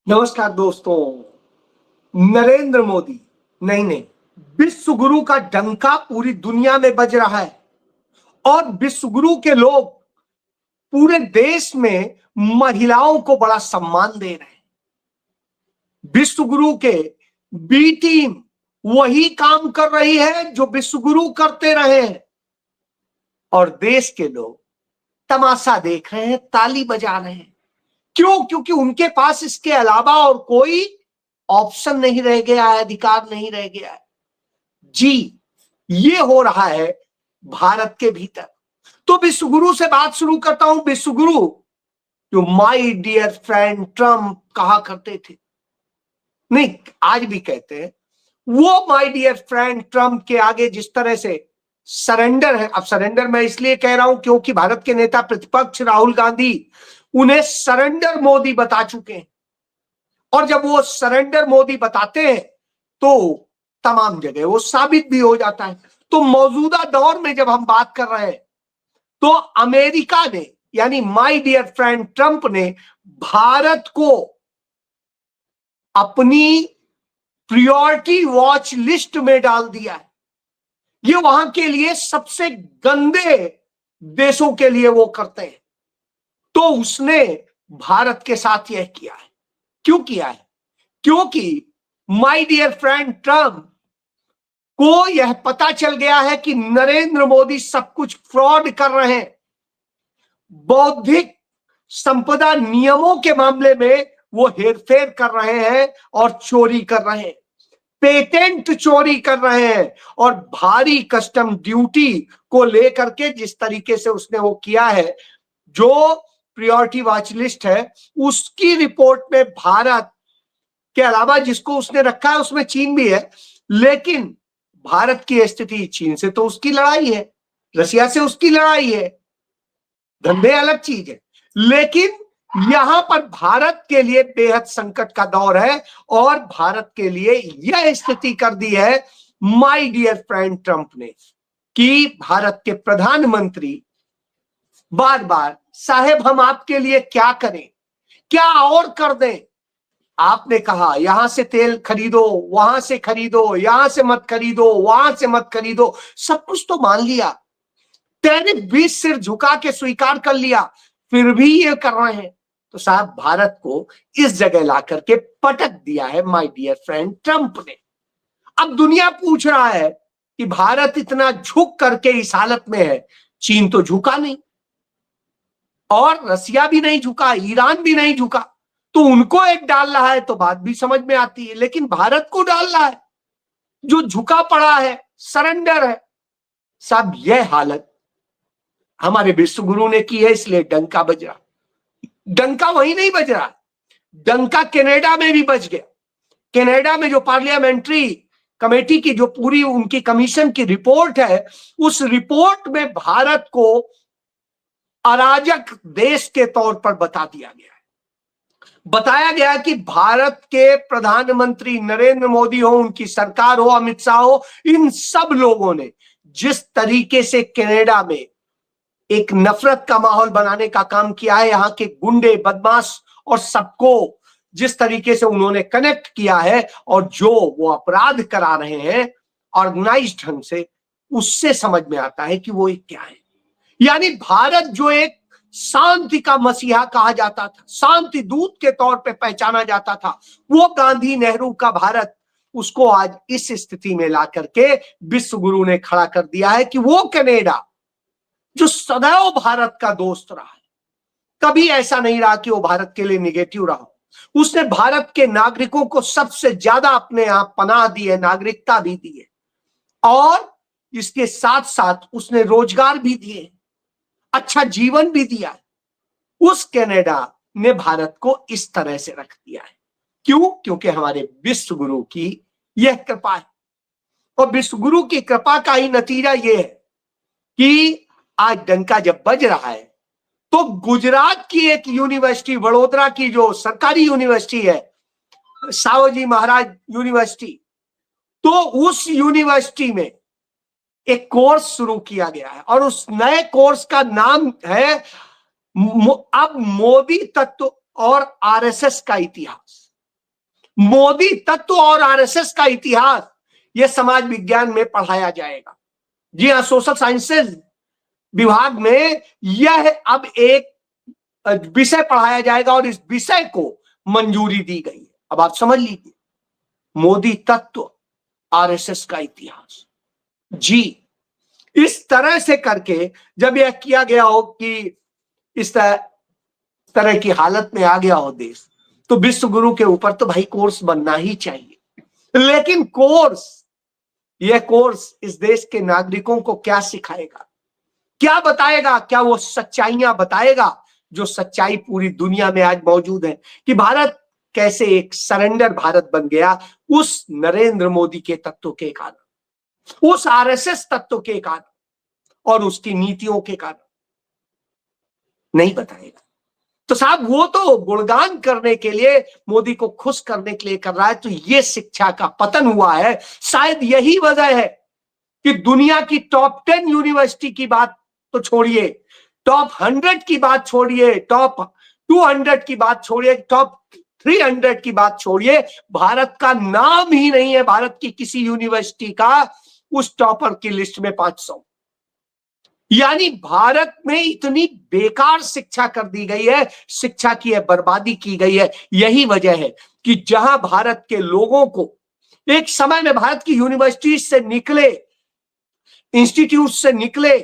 नमस्कार दोस्तों। नरेंद्र मोदी नहीं, विश्व गुरु का डंका पूरी दुनिया में बज रहा है और विश्व गुरु के लोग पूरे देश में महिलाओं को बड़ा सम्मान दे रहे हैं। विश्व गुरु के बी टीम वही काम कर रही है जो विश्व गुरु करते रहे हैं और देश के लोग तमाशा देख रहे हैं, ताली बजा रहे हैं। क्यों? क्योंकि उनके पास इसके अलावा और कोई ऑप्शन नहीं रह गया है, अधिकार नहीं रह गया है। जी, ये हो रहा है भारत के भीतर। तो विश्वगुरु से बात शुरू करता हूं। विश्वगुरु जो माय डियर फ्रेंड ट्रम्प कहा करते थे, नहीं आज भी कहते हैं, वो माय डियर फ्रेंड ट्रम्प के आगे जिस तरह से सरेंडर है। अब सरेंडर मैं इसलिए कह रहा हूं क्योंकि भारत के नेता प्रतिपक्ष राहुल गांधी उन्हें सरेंडर मोदी बता चुके हैं और जब वो सरेंडर मोदी बताते हैं तो तमाम जगह वो साबित भी हो जाता है। तो मौजूदा दौर में जब हम बात कर रहे हैं तो अमेरिका ने यानी माय डियर फ्रेंड ट्रंप ने भारत को अपनी प्रायोरिटी वॉच लिस्ट में डाल दिया है। ये वहां के लिए सबसे गंदे देशों के लिए वो करते हैं। तो उसने भारत के साथ यह किया है। क्यों किया है? क्योंकि माय डियर फ्रेंड ट्रम्प को यह पता चल गया है कि नरेंद्र मोदी सब कुछ फ्रॉड कर रहे हैं। बौद्धिक संपदा नियमों के मामले में वो हेरफेर कर रहे हैं और चोरी कर रहे हैं, पेटेंट चोरी कर रहे हैं और भारी कस्टम ड्यूटी को लेकर के जिस तरीके से उसने वो किया है, जो प्रायोरिटी वॉच लिस्ट है उसकी रिपोर्ट में भारत के अलावा जिसको उसने रखा है उसमें चीन भी है। लेकिन भारत की स्थिति, चीन से तो उसकी लड़ाई है, रसिया से उसकी लड़ाई है, धंधे अलग चीज है। लेकिन यहां पर भारत के लिए बेहद संकट का दौर है और भारत के लिए यह स्थिति कर दी है माय डियर फ्रेंड ट्रंप ने कि भारत के प्रधानमंत्री बार बार, साहेब हम आपके लिए क्या करें, क्या और कर दें। आपने कहा यहां से तेल खरीदो, वहां से खरीदो, यहां से मत खरीदो, वहां से मत खरीदो, सब कुछ तो मान लिया, टैरिफ भी सिर झुका के स्वीकार कर लिया, फिर भी ये कर रहे हैं। तो साहब भारत को इस जगह ला करके पटक दिया है माय डियर फ्रेंड ट्रंप ने। अब दुनिया पूछ रहा है कि भारत इतना झुक करके इस हालत में है, चीन तो झुका नहीं और रसिया भी नहीं झुका, ईरान भी नहीं झुका, तो उनको एक डाल रहा है तो बात भी समझ में आती है। लेकिन भारत को डाल रहा है जो झुका पड़ा है, सरेंडर है। साहब यह हालत हमारे विश्व गुरु ने की है, इसलिए डंका बज रहा। डंका वहीं नहीं बज रहा, डंका कनाडा में भी बज गया। कनाडा में जो पार्लियामेंट्री कमेटी की जो पूरी उनकी कमीशन की रिपोर्ट है, उस रिपोर्ट में भारत को अराजक देश के तौर पर बता दिया गया है। बताया गया कि भारत के प्रधानमंत्री नरेंद्र मोदी हो, उनकी सरकार हो, अमित शाह हो, इन सब लोगों ने जिस तरीके से कनाडा में एक नफरत का माहौल बनाने का काम किया है, यहां के गुंडे, बदमाश और सबको जिस तरीके से उन्होंने कनेक्ट किया है और जो वो अपराध करा रहे हैं ऑर्गेनाइज्ड ढंग से, उससे समझ में आता है कि वो एक क्या है। यानी भारत जो एक शांति का मसीहा कहा जाता था, शांति दूत के तौर पे पहचाना जाता था, वो गांधी नेहरू का भारत, उसको आज इस स्थिति में ला करके विश्व गुरु ने खड़ा कर दिया है कि वो कनाडा जो सदैव भारत का दोस्त रहा है, कभी ऐसा नहीं रहा कि वो भारत के लिए निगेटिव रहा। उसने भारत के नागरिकों को सबसे ज्यादा अपने यहां पनाह दी है, नागरिकता भी दी है और इसके साथ साथ उसने रोजगार भी दिए, अच्छा जीवन भी दिया है। उस कनाडा ने भारत को इस तरह से रख दिया है। क्यों? क्योंकि हमारे विश्व गुरु की यह कृपा है और विश्व गुरु की कृपा का ही नतीजा यह है कि आज डंका जब बज रहा है तो गुजरात की एक यूनिवर्सिटी, वडोदरा की जो सरकारी यूनिवर्सिटी है, सावजी महाराज यूनिवर्सिटी, तो उस यूनिवर्सिटी में एक कोर्स शुरू किया गया है और उस नए कोर्स का नाम है अब मोदी तत्व और आरएसएस का इतिहास। मोदी तत्व और आरएसएस का इतिहास यह समाज विज्ञान में पढ़ाया जाएगा। जी हाँ, सोशल साइंसेज विभाग में यह अब एक विषय पढ़ाया जाएगा और इस विषय को मंजूरी दी गई है। अब आप समझ लीजिए, मोदी तत्व, आरएसएस का इतिहास। जी, इस तरह से करके जब यह किया गया हो कि इस तरह की हालत में आ गया हो देश, तो विश्व गुरु के ऊपर तो भाई कोर्स बनना ही चाहिए। लेकिन यह कोर्स इस देश के नागरिकों को क्या सिखाएगा, क्या बताएगा? क्या वो सच्चाइयां बताएगा जो सच्चाई पूरी दुनिया में आज मौजूद है कि भारत कैसे एक सरेंडर भारत बन गया उस नरेंद्र मोदी के तत्व के कारण, उस आरएसएस तत्व के कारण और उसकी नीतियों के कारण? नहीं बताएगा। तो साहब वो तो गुणगान करने के लिए, मोदी को खुश करने के लिए कर रहा है। तो ये शिक्षा का पतन हुआ है। शायद यही वजह है कि दुनिया की टॉप 10 यूनिवर्सिटी की बात तो छोड़िए, टॉप 100 की बात छोड़िए, टॉप 200 की बात छोड़िए, टॉप 300 की बात छोड़िए, भारत का नाम ही नहीं है भारत की किसी यूनिवर्सिटी का उस टॉपर की लिस्ट में 500। यानी भारत में इतनी बेकार शिक्षा कर दी गई है, शिक्षा की बर्बादी की गई है। यही वजह है कि जहां भारत के लोगों को एक समय में भारत की यूनिवर्सिटी से निकले, इंस्टीट्यूट से निकले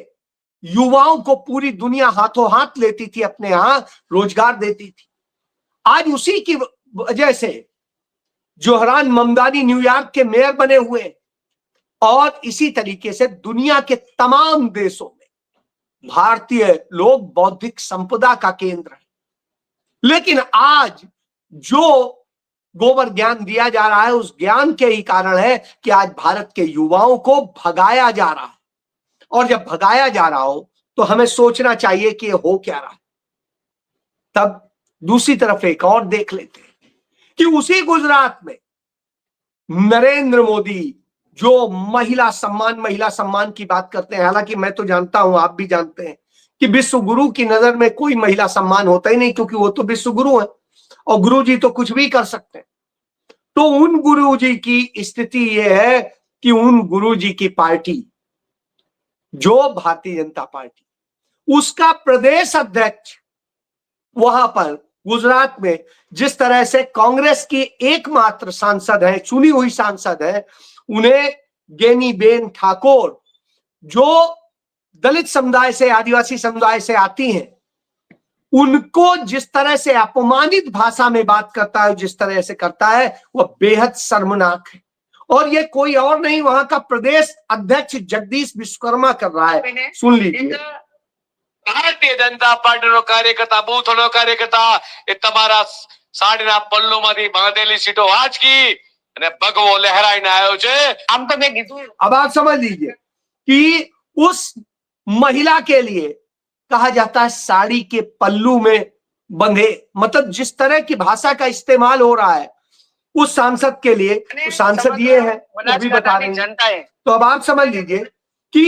युवाओं को पूरी दुनिया हाथों हाथ लेती थी, अपने यहां रोजगार देती थी। आज उसी की वजह से जोहरान ममदानी न्यूयॉर्क के मेयर बने हुए और इसी तरीके से दुनिया के तमाम देशों में भारतीय लोग बौद्धिक संपदा का केंद्र है। लेकिन आज जो गोबर ज्ञान दिया जा रहा है उस ज्ञान के ही कारण है कि आज भारत के युवाओं को भगाया जा रहा है। और जब भगाया जा रहा हो तो हमें सोचना चाहिए कि हो क्या रहा है। तब दूसरी तरफ एक और देख लेते हैं कि उसी गुजरात में नरेंद्र मोदी जो महिला सम्मान की बात करते हैं, हालांकि मैं तो जानता हूं, आप भी जानते हैं कि विश्व गुरु की नजर में कोई महिला सम्मान होता ही नहीं, क्योंकि वो तो विश्व गुरु है और गुरु जी तो कुछ भी कर सकते हैं। तो उन गुरु जी की स्थिति यह है कि उन गुरु जी की पार्टी जो भारतीय जनता पार्टी, उसका प्रदेश अध्यक्ष वहां पर गुजरात में जिस तरह से कांग्रेस की एकमात्र सांसद है, चुनी हुई सांसद है, उन्हें गेनीबेन ठाकुर जो दलित समुदाय से, आदिवासी समुदाय से आती हैं, उनको जिस तरह से अपमानित भाषा में बात करता है, जिस तरह से करता है, वह बेहद शर्मनाक है। और ये कोई और नहीं, वहां का प्रदेश अध्यक्ष जगदीश विश्वकर्मा कर रहा है। सुन लीजिए। ભારતીય જનતા પાર્ટીનો કાર્યકર્તા, બૂથનો કાર્યકર્તા એ તમારા સાડીના પલ્લુમાંથી બાંધેલી સીટો વાંચકી અને ભગવો લહેરાઈને આવ્યો છે। આમ તો મેં કીધું। अब आप समझ लीजिए कि उस महिला के लिए कहा जाता है साड़ी के पल्लू में बंधे, मतलब जिस तरह की भाषा का इस्तेमाल हो रहा है उस सांसद के लिए, सांसद ये है, वो भी बता रहे हैं। तो अब आप समझ लीजिए कि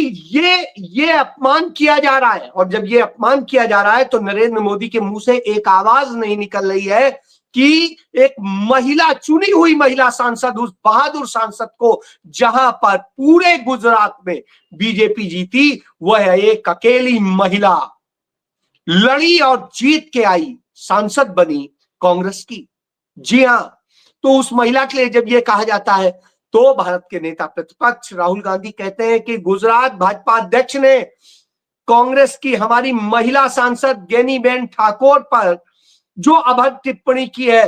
ये अपमान किया जा रहा है। और जब ये अपमान किया जा रहा है तो नरेंद्र मोदी के मुंह से एक आवाज नहीं निकल रही है कि एक महिला, चुनी हुई महिला सांसद, उस बहादुर सांसद को जहां पर पूरे गुजरात में बीजेपी जीती, वह एक अकेली महिला लड़ी और जीत के आई, सांसद बनी कांग्रेस की। जी हां, तो उस महिला के लिए जब यह कहा जाता है तो भारत के नेता प्रतिपक्ष राहुल गांधी कहते हैं कि गुजरात भाजपा अध्यक्ष ने कांग्रेस की हमारी महिला सांसद गेनीबेन ठाकुर पर जो अभद्र टिप्पणी की है,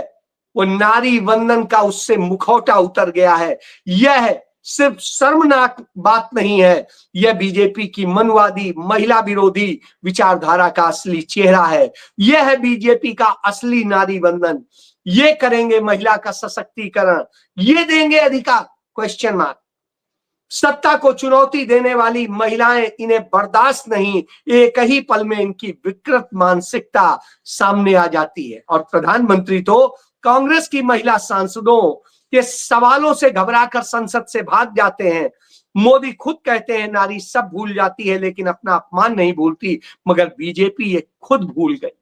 वो नारी वंदन का उससे मुखौटा उतर गया है। यह सिर्फ शर्मनाक बात नहीं है, यह बीजेपी की मनवादी, महिला विरोधी विचारधारा का असली चेहरा है। यह है बीजेपी का असली नारी वंदन। ये करेंगे महिला का सशक्तिकरण, ये देंगे अधिकार, क्वेश्चन मार्क। सत्ता को चुनौती देने वाली महिलाएं इन्हें बर्दाश्त नहीं, एक ही पल में इनकी विकृत मानसिकता सामने आ जाती है। और प्रधानमंत्री तो कांग्रेस की महिला सांसदों के सवालों से घबराकर संसद से भाग जाते हैं। मोदी खुद कहते हैं नारी सब भूल जाती है लेकिन अपना अपमान नहीं भूलती, मगर बीजेपी ये खुद भूल गई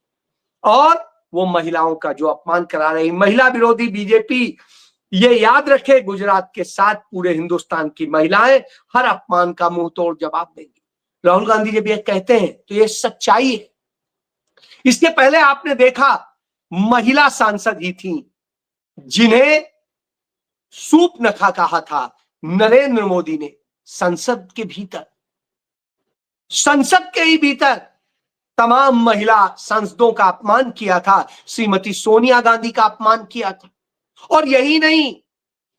और वो महिलाओं का जो अपमान करा रही। महिला विरोधी बीजेपी ये याद रखे, गुजरात के साथ पूरे हिंदुस्तान की महिलाएं हर अपमान का मुंह तोड़ जवाब देंगी। राहुल गांधी जब ये कहते हैं तो ये सच्चाई है। इसके पहले आपने देखा महिला सांसद ही थी जिन्हें सूप नखा कहा था नरेंद्र मोदी ने संसद के भीतर, संसद के ही भीतर तमाम महिला सांसदों का अपमान किया था, श्रीमती सोनिया गांधी का अपमान किया था। और यही नहीं,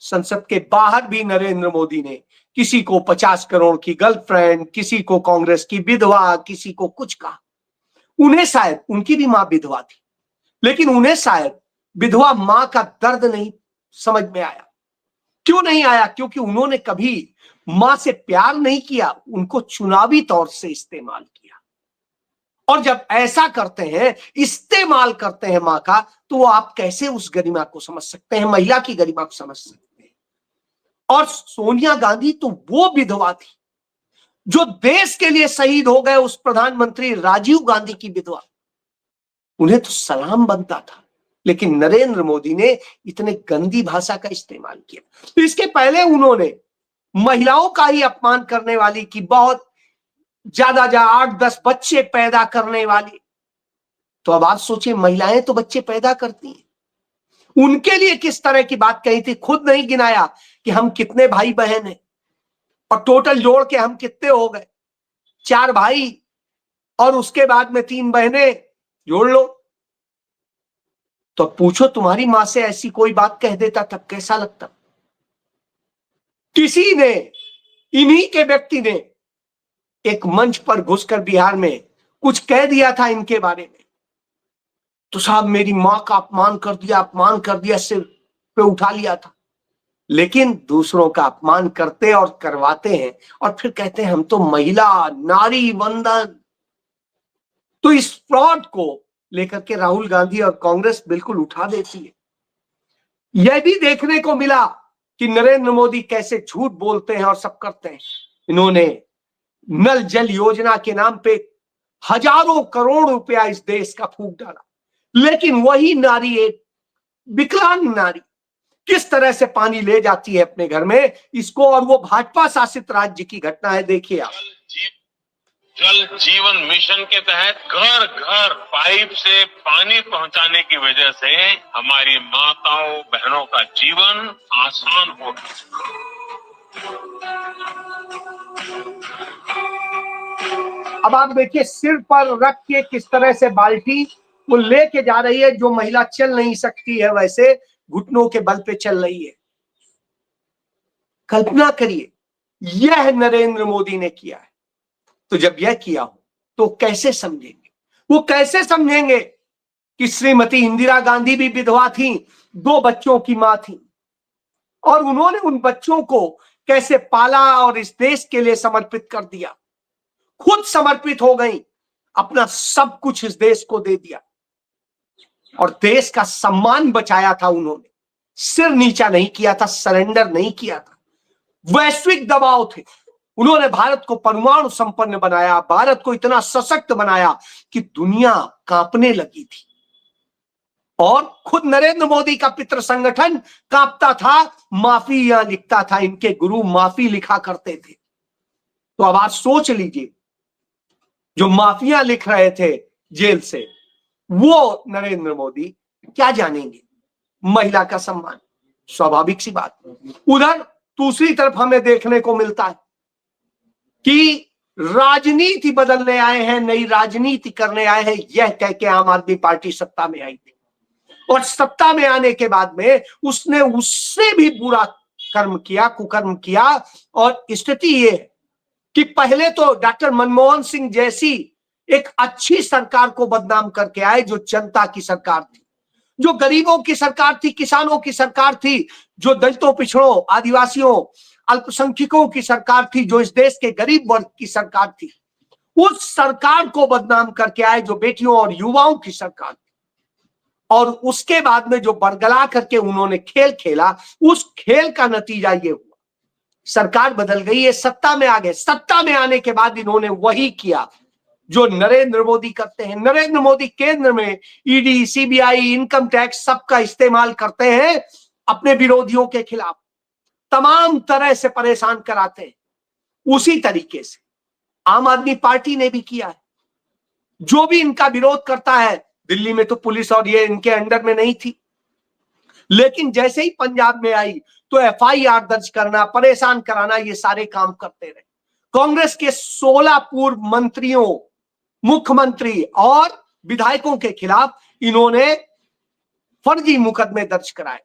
संसद के बाहर भी नरेंद्र मोदी ने किसी को 50 करोड़ की गर्लफ्रेंड, किसी को कांग्रेस की विधवा, किसी को कुछ कहा। उन्हें शायद, उनकी भी मां विधवा थी, लेकिन उन्हें शायद विधवा मां का दर्द नहीं समझ में आया। क्यों नहीं आया? क्योंकि उन्होंने कभी मां से प्यार नहीं किया, उनको चुनावी तौर से इस्तेमाल किया। और जब ऐसा करते हैं, इस्तेमाल करते हैं मां का, तो आप कैसे उस गरिमा को समझ सकते हैं, महिला की गरिमा को समझ सकते हैं? और सोनिया गांधी तो वो विधवा थी जो देश के लिए शहीद हो गए, उस प्रधानमंत्री राजीव गांधी की विधवा। उन्हें तो सलाम बनता था, लेकिन नरेंद्र मोदी ने इतने गंदी भाषा का इस्तेमाल किया। तो इसके पहले उन्होंने महिलाओं का ही अपमान करने वाली की बहुत ज्यादा 8-10 बच्चे पैदा करने वाली। तो अब आप सोचिए, महिलाएं तो बच्चे पैदा करती हैं, उनके लिए किस तरह की बात कही थी। खुद नहीं गिनाया कि हम कितने भाई बहन हैं और टोटल जोड़ के हम कितने हो गए, 4 भाई और उसके बाद में 3 बहनें जोड़ लो। तो पूछो, तुम्हारी मां से ऐसी कोई बात कह देता तब कैसा लगता? किसी ने, इन्हीं के व्यक्ति ने एक मंच पर घुसकर बिहार में कुछ कह दिया था इनके बारे में, तो साहब मेरी मां का अपमान कर दिया, सिर पे उठा लिया था। लेकिन दूसरों का अपमान करते और करवाते हैं और फिर कहते हैं हम तो महिला नारी वंदन। तो इस फ्रॉड को लेकर के राहुल गांधी और कांग्रेस बिल्कुल उठा देती है। यह भी देखने को मिला कि नरेंद्र मोदी कैसे झूठ बोलते हैं और सब करते हैं। इन्होंने नल जल योजना के नाम पे हजारों करोड़ रुपया इस देश का फूंक डाला, लेकिन वही नारी, एक विकलांग नारी, किस तरह से पानी ले जाती है अपने घर में इसको। और वो भाजपा शासित राज्य की घटना है, देखिए आप। जल जीवन मिशन के तहत घर घर पाइप से पानी पहुंचाने की वजह से हमारी माताओं बहनों का जीवन आसान हो चुका। अब आप देखिए, सिर पर रख के किस तरह से बाल्टी वो लेके जा रही है। जो महिला चल नहीं सकती है, वैसे घुटनों के बल पे चल रही है। कल्पना करिए, यह नरेंद्र मोदी ने किया है। तो जब यह किया हो तो कैसे समझेंगे? वो कैसे समझेंगे कि श्रीमती इंदिरा गांधी भी विधवा थी, 2 बच्चों की मां थी, और उन्होंने उन बच्चों को कैसे पाला और इस देश के लिए समर्पित कर दिया। खुद समर्पित हो गई, अपना सब कुछ इस देश को दे दिया और देश का सम्मान बचाया था। उन्होंने सिर नीचा नहीं किया था, सरेंडर नहीं किया था। वैश्विक दबाव थे, उन्होंने भारत को परमाणु संपन्न बनाया, भारत को इतना सशक्त बनाया कि दुनिया कांपने लगी थी। और खुद नरेंद्र मोदी का पितृ संगठन कांपता था, माफी यहां लिखता था, इनके गुरु माफी लिखा करते थे। तो अब आप सोच लीजिए, जो माफिया लिख रहे थे जेल से, वो नरेंद्र मोदी क्या जानेंगे महिला का सम्मान? स्वाभाविक सी बात। उधर दूसरी तरफ हमें देखने को मिलता है कि राजनीति बदलने आए हैं, नई राजनीति करने आए हैं, यह कह के आम आदमी पार्टी सत्ता में आई थी। और सत्ता में आने के बाद में उसने उससे भी बुरा कर्म किया, कुकर्म किया। और स्थिति ये है कि पहले तो डॉक्टर मनमोहन सिंह जैसी एक अच्छी सरकार को बदनाम करके आए, जो जनता की सरकार थी, जो गरीबों की सरकार थी, किसानों की सरकार थी, जो दलितों, पिछड़ों, आदिवासियों, अल्पसंख्यकों की सरकार थी, जो इस देश के गरीब वर्ग की सरकार थी। उस सरकार को बदनाम करके आए जो बेटियों और युवाओं की सरकार थी। और उसके बाद में जो बरगला करके उन्होंने खेल खेला, उस खेल का नतीजा ये हुआ, सरकार बदल गई, ये सत्ता में आ गए। सत्ता में आने के बाद इन्होंने वही किया जो नरेंद्र मोदी करते हैं। नरेंद्र मोदी केंद्र में ईडी, सीबीआई, इनकम टैक्स सबका इस्तेमाल करते हैं अपने विरोधियों के खिलाफ तमाम तरह से परेशान कराते हैं, उसी तरीके से आम आदमी पार्टी ने भी किया है। जो भी इनका विरोध करता है, दिल्ली में तो पुलिस और ये इनके अंडर में नहीं थी, लेकिन जैसे ही पंजाब में आई तो एफआईआर दर्ज करना, परेशान कराना, ये सारे काम करते रहे। कांग्रेस के 16 पूर्व मंत्रियों, मुख्यमंत्री और विधायकों के खिलाफ इन्होंने फर्जी मुकदमे दर्ज कराए,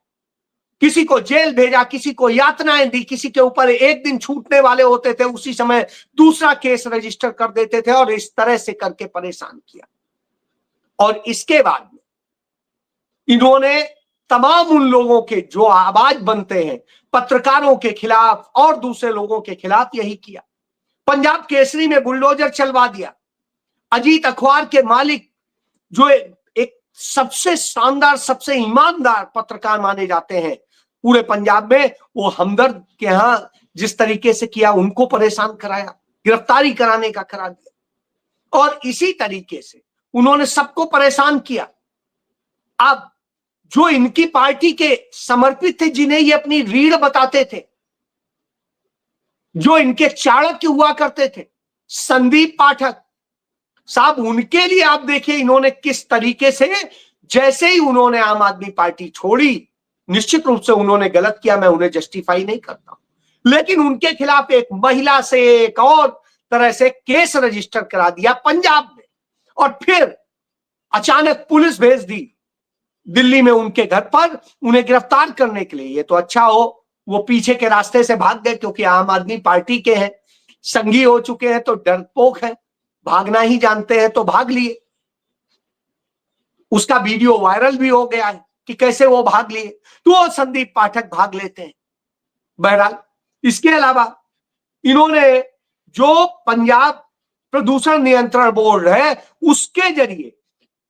किसी को जेल भेजा, किसी को यातनाएं दी, किसी के ऊपर एक दिन छूटने वाले होते थे उसी समय दूसरा केस रजिस्टर कर देते थे, और इस तरह से करके परेशान किया। और इसके बाद में इन्होंने तमाम उन लोगों के जो आवाज बनते हैं, पत्रकारों के खिलाफ और दूसरे लोगों के खिलाफ, यही किया। पंजाब केसरी में बुलडोजर चलवा दिया। अजीत अखबार के मालिक, जो एक सबसे शानदार, सबसे ईमानदार पत्रकार माने जाते हैं पूरे पंजाब में, वो हमदर्द के यहां जिस तरीके से किया, उनको परेशान कराया, गिरफ्तारी कराने का करा दिया, और इसी तरीके से उन्होंने सबको परेशान किया। अब जो इनकी पार्टी के समर्पित थे, जिन्हें ये अपनी रीढ़ बताते थे, जो इनके चाणक्य हुआ करते थे, संदीप पाठक साहब, उनके लिए आप देखिए इन्होंने किस तरीके से, जैसे ही उन्होंने आम आदमी पार्टी छोड़ी, निश्चित रूप से उन्होंने गलत किया, मैं उन्हें जस्टिफाई नहीं करता, लेकिन उनके खिलाफ एक महिला से एक और तरह से केस रजिस्टर करा दिया पंजाब में, और फिर अचानक पुलिस भेज दी दिल्ली में उनके घर पर उन्हें गिरफ्तार करने के लिए। ये तो अच्छा हो वो पीछे के रास्ते से भाग गए, क्योंकि आम आदमी पार्टी के हैं, संगी हो चुके हैं, तो डरपोक है, भागना ही जानते हैं, तो भाग लिए। उसका वीडियो वायरल भी हो गया है कि कैसे वो भाग लिए, तो वो संदीप पाठक भाग लेते हैं। बहरहाल, इसके अलावा इन्होंने जो पंजाब प्रदूषण नियंत्रण बोर्ड है, उसके जरिए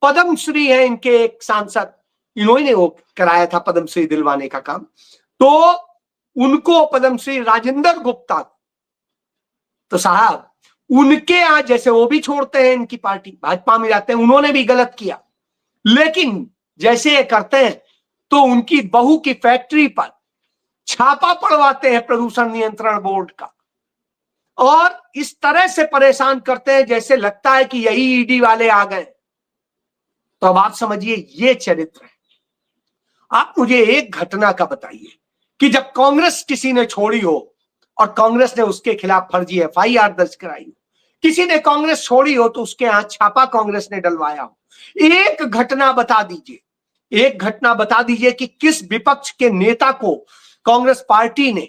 पद्मश्री है इनके एक सांसद, इन्होंने वो कराया था पद्मश्री दिलवाने का काम, तो उनको पद्मश्री राजेंद्र गुप्ता, तो साहब उनके यहां जैसे वो भी छोड़ते हैं इनकी पार्टी, भाजपा में जाते हैं, उन्होंने भी गलत किया, लेकिन जैसे ये करते हैं तो उनकी बहू की फैक्ट्री पर छापा पड़वाते हैं प्रदूषण नियंत्रण बोर्ड का, और इस तरह से परेशान करते हैं जैसे लगता है कि यही ईडी वाले आ गए। तो अब आप समझिए ये चरित्र है। आप मुझे एक घटना का बताइए कि जब कांग्रेस किसी ने छोड़ी हो और कांग्रेस ने उसके खिलाफ फर्जी एफआईआर दर्ज कराई हो, किसी ने कांग्रेस छोड़ी हो तो उसके यहां छापा कांग्रेस ने डलवाया हो, एक घटना बता दीजिए, एक घटना बता दीजिए कि किस विपक्ष के नेता को कांग्रेस पार्टी ने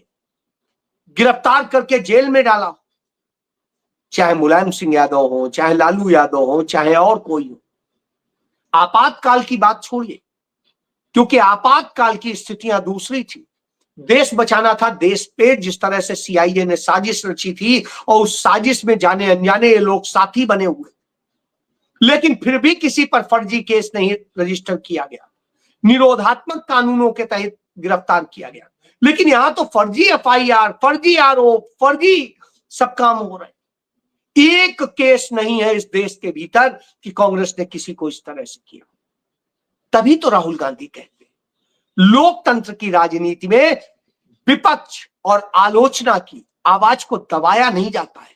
गिरफ्तार करके जेल में डाला हो, चाहे मुलायम सिंह यादव हो, चाहे लालू यादव हो, चाहे और कोई हो। आपातकाल की बात छोड़िए, क्योंकि आपातकाल की स्थितियां दूसरी थी, देश बचाना था, देश पे जिस तरह से सीआईए ने साजिश रची थी, और उस साजिश में जाने अनजाने ये लोग साथी बने हुए, लेकिन फिर भी किसी पर फर्जी केस नहीं रजिस्टर किया गया, निरोधात्मक कानूनों के तहत गिरफ्तार किया गया। लेकिन यहां तो फर्जी एफआईआर, फर्जी आरोप, फर्जी सब काम हो रहे हैं। एक केस नहीं है इस देश के भीतर कि कांग्रेस ने किसी को इस तरह से किया। तभी तो राहुल गांधी कहते हैं लोकतंत्र की राजनीति में विपक्ष और आलोचना की आवाज को दबाया नहीं जाता है,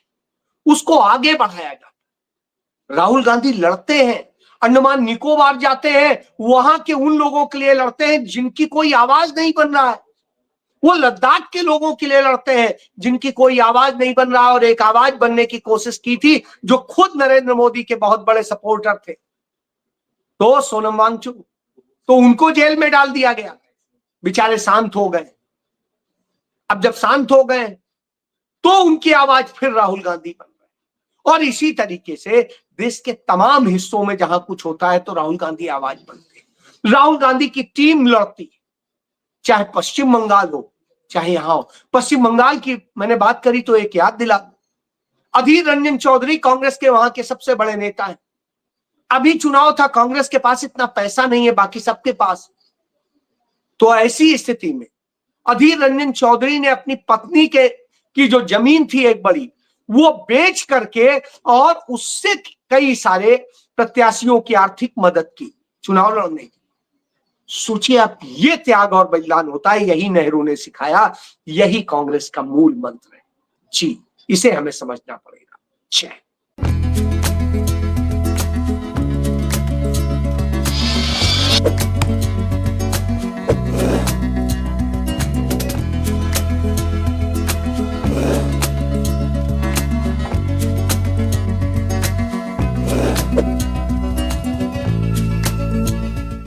उसको आगे बढ़ाया जाता है। राहुल गांधी लड़ते हैं, अंडमान निकोबार जाते हैं, वहां के उन लोगों के लिए लड़ते हैं जिनकी कोई आवाज नहीं बन रहा है, वो लद्दाख के लोगों के लिए लड़ते हैं जिनकी कोई आवाज नहीं बन रहा, और एक आवाज बनने की कोशिश की थी जो खुद नरेंद्र मोदी के बहुत बड़े सपोर्टर थे, तो सोनम वांगचुक, तो उनको जेल में डाल दिया गया, बेचारे शांत हो गए। अब जब शांत हो गए तो उनकी आवाज फिर राहुल गांधी बन गए, और इसी तरीके से देश के तमाम हिस्सों में जहां कुछ होता है तो राहुल गांधी आवाज बनते हैं। राहुल गांधी की टीम लड़ती है, चाहे पश्चिम बंगाल हो चाहे यहां हो। पश्चिम बंगाल की मैंने बात करी तो एक याद दिला, अधीर रंजन चौधरी कांग्रेस के वहां के सबसे बड़े नेता हैं। अभी चुनाव था, कांग्रेस के पास इतना पैसा नहीं है, बाकी सबके पास, तो ऐसी स्थिति में अधीर रंजन चौधरी ने अपनी पत्नी के की जो जमीन थी एक बड़ी, वो बेच करके और उससे कई सारे प्रत्याशियों की आर्थिक मदद की चुनाव लड़ने की। सोचिए आप, ये त्याग और बलिदान होता है, यही नेहरू ने सिखाया, यही कांग्रेस का मूल मंत्र है जी। इसे हमें समझना पड़ेगा। जय